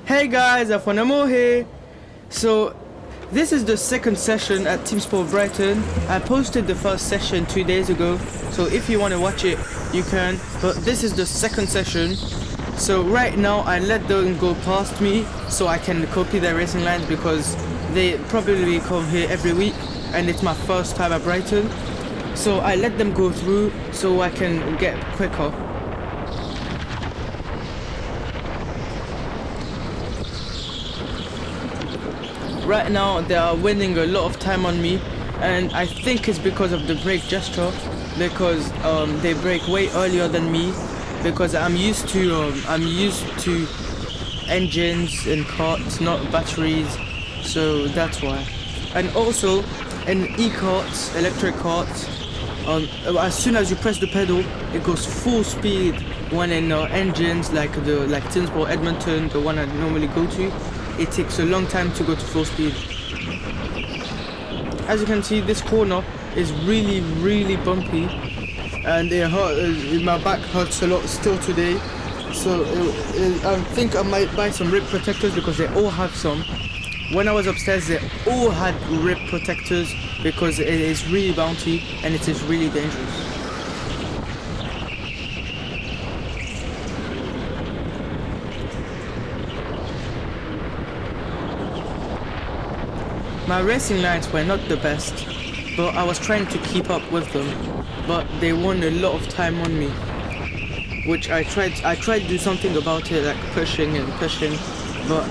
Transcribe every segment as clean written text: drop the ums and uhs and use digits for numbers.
Hey guys, Afonamo here. So this is the second session at TeamSport Brighton. I posted the first session 2 days ago, so if you want to watch it, you can. But this is the second session. So right now I let them go past me so I can copy their racing lines because they probably come here every week and it's my first time at Brighton. So I let them go through so I can get quicker. Right now they are winning a lot of time on me, and I think it's because of the brake gesture, because they brake way earlier than me, because I'm used to engines and karts, not batteries, so that's why. And also in e-karts, electric karts, as soon as you press the pedal, it goes full speed. When in engines like TeamSport Edmonton, the one I normally go to, it takes a long time to go to full speed. As you can see, this corner is really bumpy, and my back hurts a lot still today. So I think I might buy some rib protectors because they all have some. When I was upstairs, they all had rib protectors because it is really bouncy and it is really dangerous. My racing lines were not the best, but I was trying to keep up with them, but they won a lot of time on me, which I tried to do something about it, like pushing, but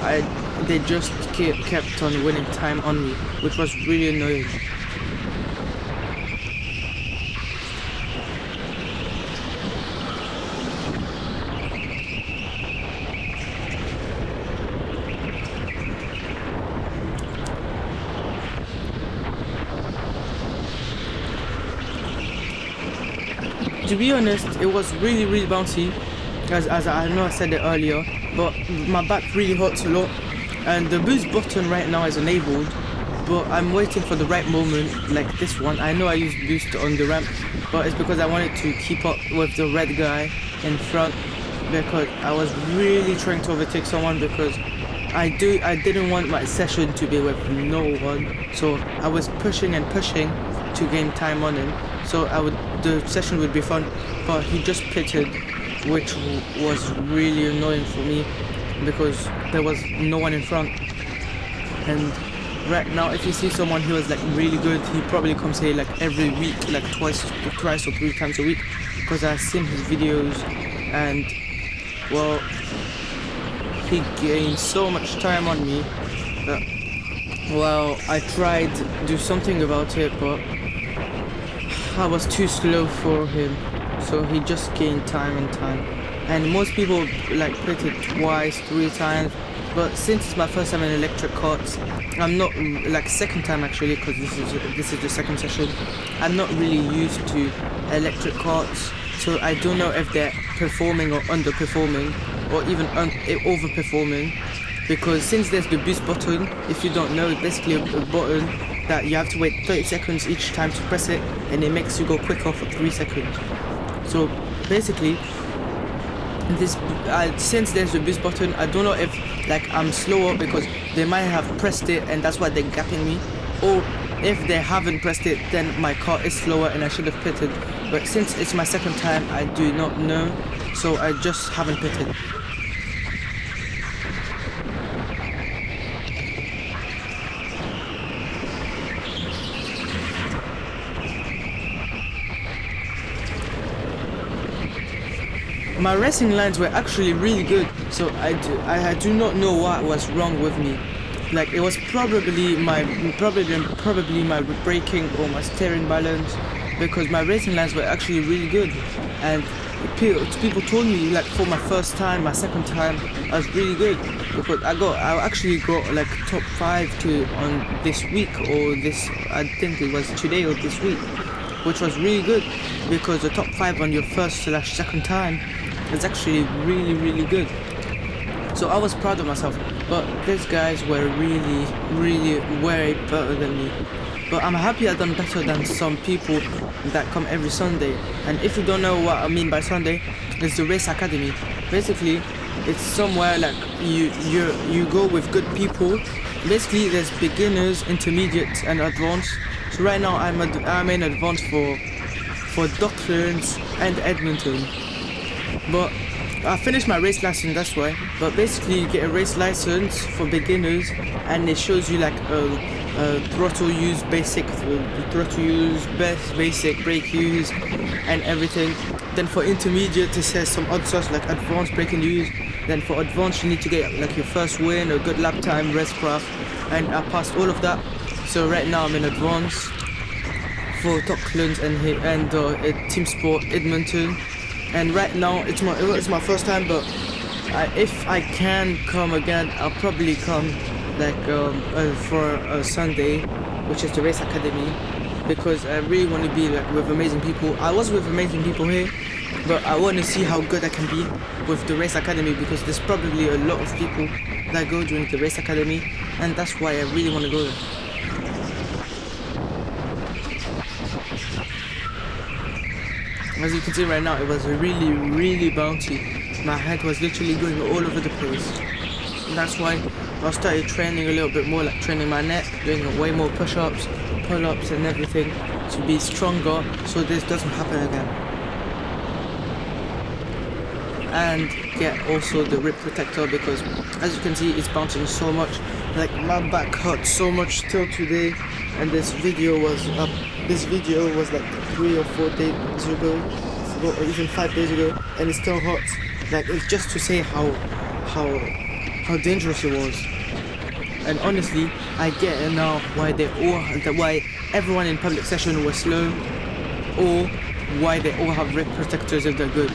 they just kept on winning time on me, which was really annoying. To be honest, it was really bouncy, as I know I said it earlier, but my back really hurts a lot, and the boost button right now is enabled, but I'm waiting for the right moment, like this one. I know I used boost on the ramp, but it's because I wanted to keep up with the red guy in front, because I was really trying to overtake someone, because I didn't want my session to be with no one, so I was pushing to gain time on him, so the session would be fun, but he just pitted, which was really annoying for me because there was no one in front. And right now, if you see someone who is like really good, he probably comes here like every week, like twice or 3 times a week, because I've seen his videos, and well, he gained so much time on me that, well, I tried to do something about it, but I was too slow for him, so he just gained time and time. And most people like pitted twice, 3 times, but since it's my first time in electric karts, I'm not like second time actually, because this is the second session. I'm not really used to electric karts, so I don't know if they're performing or underperforming, or even overperforming. Because since there's the boost button, if you don't know, it's basically a button that you have to wait 30 seconds each time to press it, and it makes you go quicker for 3 seconds. So basically, since there's the boost button, I don't know if like I'm slower because they might have pressed it and that's why they're gapping me, or if they haven't pressed it, then my car is slower and I should have pitted. But since it's my second time, I do not know, so I just haven't pitted. My racing lines were actually really good, so I do not know what was wrong with me. Like, it was probably my braking or my steering balance, because my racing lines were actually really good, and people told me like for my first time, my second time, I was really good, because I actually got like top 5 on this week, or this, I think it was today or this week, which was really good, because the top 5 on your first/second time is actually really good. So I was proud of myself, but these guys were really way better than me. But I'm happy I've done better than some people that come every Sunday. And if you don't know what I mean by Sunday, it's the race academy. Basically, it's somewhere like you go with good people. Basically, there's beginners, intermediate, and advanced. So right now I'm in advanced for Docklands and Edmonton. But I finished my race license, that's why. But basically, you get a race license for beginners, and it shows you like throttle use, basic throttle use, basic brake use, and everything. Then for intermediate, it says some odd stuff like advanced braking use. Then for advanced, you need to get like your first win, a good lap time, racecraft, and I passed all of that. So right now I'm in advanced for Docklands and TeamSport Edmonton. And right now it's my first time, but if I can come again, I'll probably come like for a Sunday, which is the race academy, because I really want to be like with amazing people. I was with amazing people here, but I want to see how good I can be with the race academy, because there's probably a lot of people that go during the race academy, and that's why I really want to go there. As you can see right now, it was really bouncy. My head was literally going all over the place. And that's why I started training a little bit more, like training my neck, doing way more push-ups, pull-ups and everything to be stronger so this doesn't happen again. And get also the rib protector, because as you can see it's bouncing so much. Like my back hurts so much till today, and this video was like 3 or 4 days ago, or even 5 days ago, and it still hurts. Like, it's just to say how dangerous it was. And honestly, I get it now why everyone in public session was slow, or why they all have rib protectors if they're good.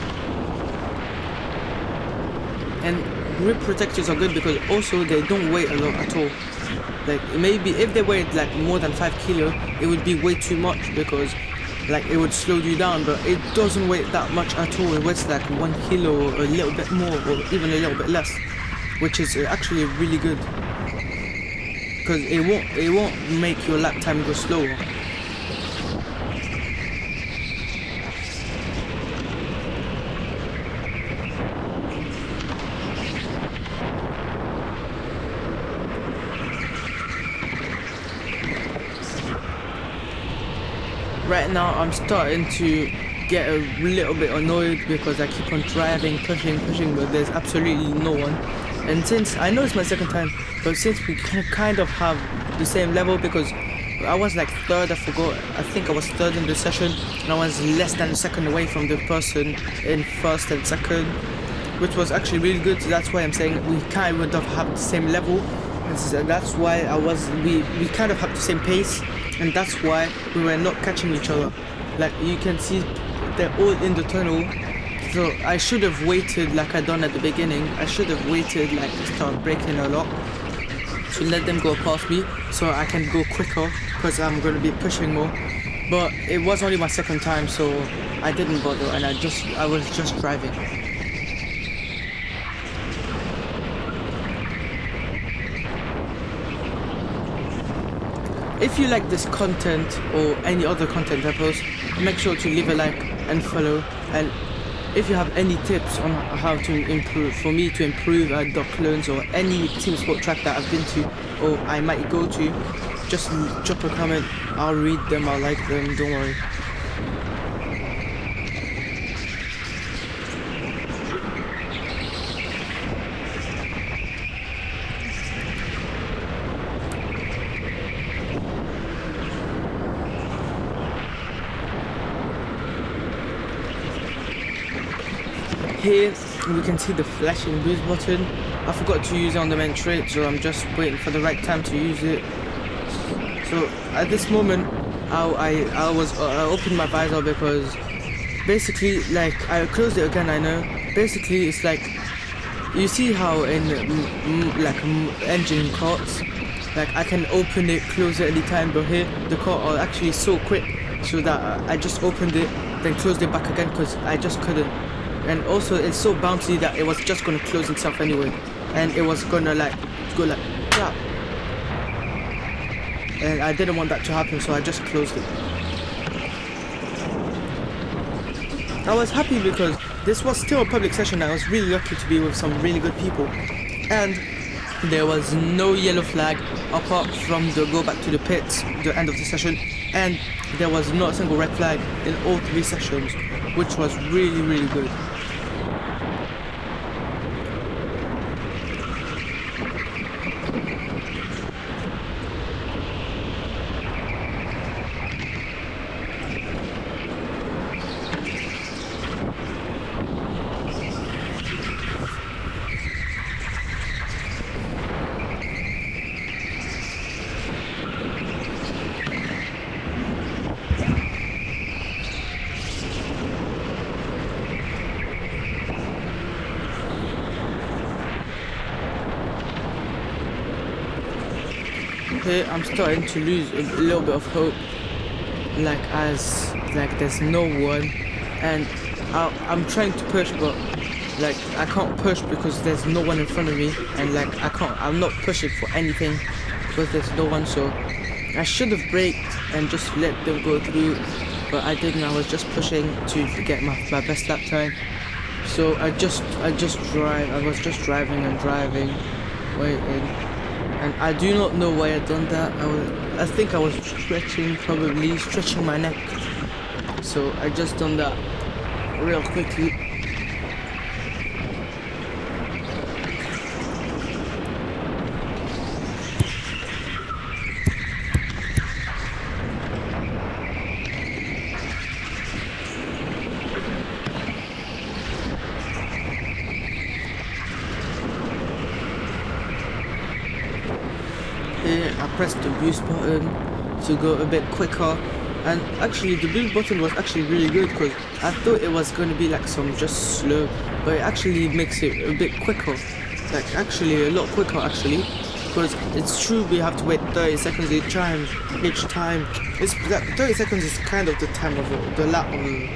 And rib protectors are good because also they don't weigh a lot at all. Like, maybe if they weighed like more than 5 kilo, it would be way too much, because like it would slow you down, but it doesn't weigh that much at all. It weighs like 1 kilo or a little bit more, or even a little bit less, which is actually really good, because it won't make your lap time go slower. Right now I'm starting to get a little bit annoyed because I keep on driving, pushing, but there's absolutely no one. And since I know it's my second time, but since we kind of have the same level, because I was like third, I forgot, I think I was third in the session, and I was less than a second away from the person in first and second, which was actually really good. So that's why I'm saying we kind of have the same level, and that's why we kind of have the same pace. And that's why we were not catching each other. Like, you can see they're all in the tunnel. So I should have waited like I done at the beginning. I should have waited, like start braking a lot to let them go past me so I can go quicker, because I'm going to be pushing more. But it was only my second time, so I didn't bother, and I was just driving. If you like this content or any other content I post, make sure to leave a like and follow. And if you have any tips on how to improve, for me to improve at Docklands or any team sport track that I've been to or I might go to, just drop a comment. I'll read them, I'll like them, don't worry. Here we can see the flashing boost button. I forgot to use it on the main straight, so I'm just waiting for the right time to use it. So at this moment, I opened my visor because basically, like, I closed it again. I know. Basically, it's like, you see how in engine karts, like I can open it, close it anytime, but here the kart are actually so quick, so that I just opened it, then closed it back again because I just couldn't. And also it's so bouncy that it was just gonna close itself anyway, and it was gonna like go like crap, and I didn't want that to happen, so I just closed it. I was happy because this was still a public session. I was really lucky to be with some really good people, and there was no yellow flag apart from the go back to the pits, the end of the session, and there was not a single red flag in all 3 sessions, which was really, really good. Here I'm starting to lose a little bit of hope, as there's no one, and I'm trying to push, but I can't push because there's no one in front of me, and I'm not pushing for anything because there's no one. So I should have braked and just let them go through, but I didn't. I was just pushing to get my best lap time. So I was just driving and driving, waiting. And I do not know why I done that. I think I was probably stretching my neck. So I just done that real quickly. Here I pressed the boost button to go a bit quicker, and actually the boost button was actually really good because I thought it was going to be some just slow, but it actually makes it a bit quicker, actually a lot quicker actually, because it's true we have to wait 30 seconds each time. It's 30 seconds is kind of the time of the lap. We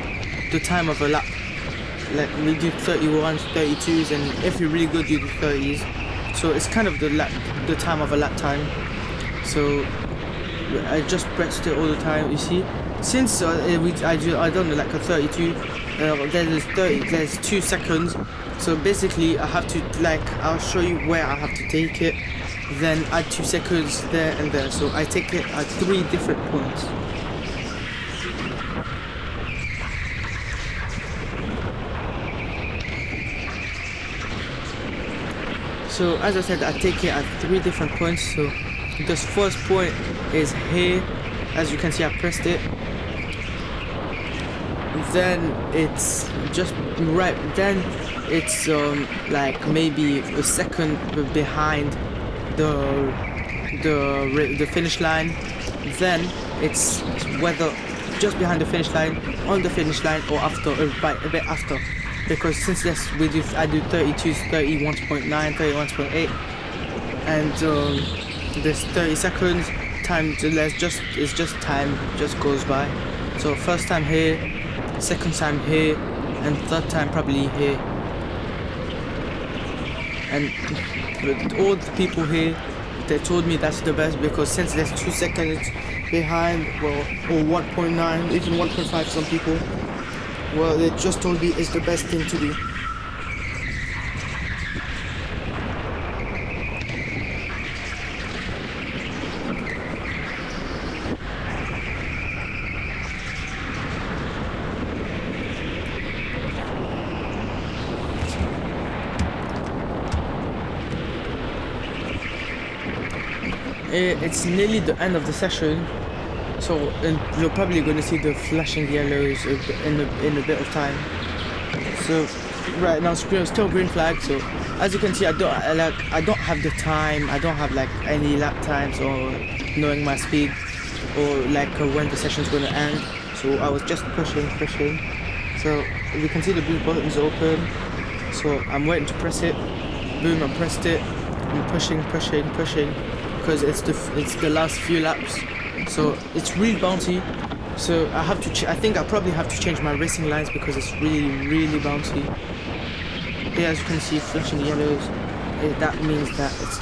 do 31s, 32s, and if you're really good you do 30s. So it's kind of the time of a lap time. So I just pressed it all the time. You see, since I done a 32. There's 2 seconds. So basically, I have to I'll show you where I have to take it. Then add 2 seconds there and there. So I take it at 3 different points. So as I said, I take it at 3 different points. So this first point is here. As you can see, I pressed it. Then it's just right. Then it's maybe a second behind the finish line. Then it's whether just behind the finish line, on the finish line, or after, a bit after. Because since I do 32s, 31.9, 31.8, and this 30 seconds time time just goes by. So first time here, second time here, and third time probably here. And all the people here, they told me that's the best because since there's 2 seconds behind, or 1.9, even 1.5 some people. Well, they just told me it's the best thing to do. It's nearly the end of the session. So you're probably going to see the flashing yellows in a bit of time. So right now still green flag. So as you can see, I don't have the time. I don't have any lap times or knowing my speed or when the session's going to end. So I was just pushing. So you can see the blue button's open. So I'm waiting to press it. Boom! I pressed it. I'm pushing because it's the last few laps. So it's really bouncy. So I think I probably have to change my racing lines because it's really bouncy. Here, as you can see, flashing yellows. That means that it's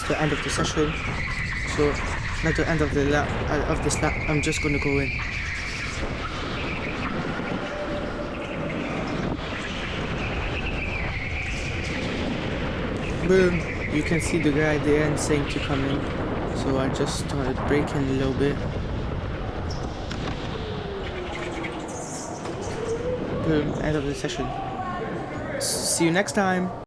the end of the session. So at the end of the lap of this lap, I'm just gonna go in. Boom. You can see the guy at the end saying to come in. So I just started braking a little bit. Boom. End of the session. See you next time.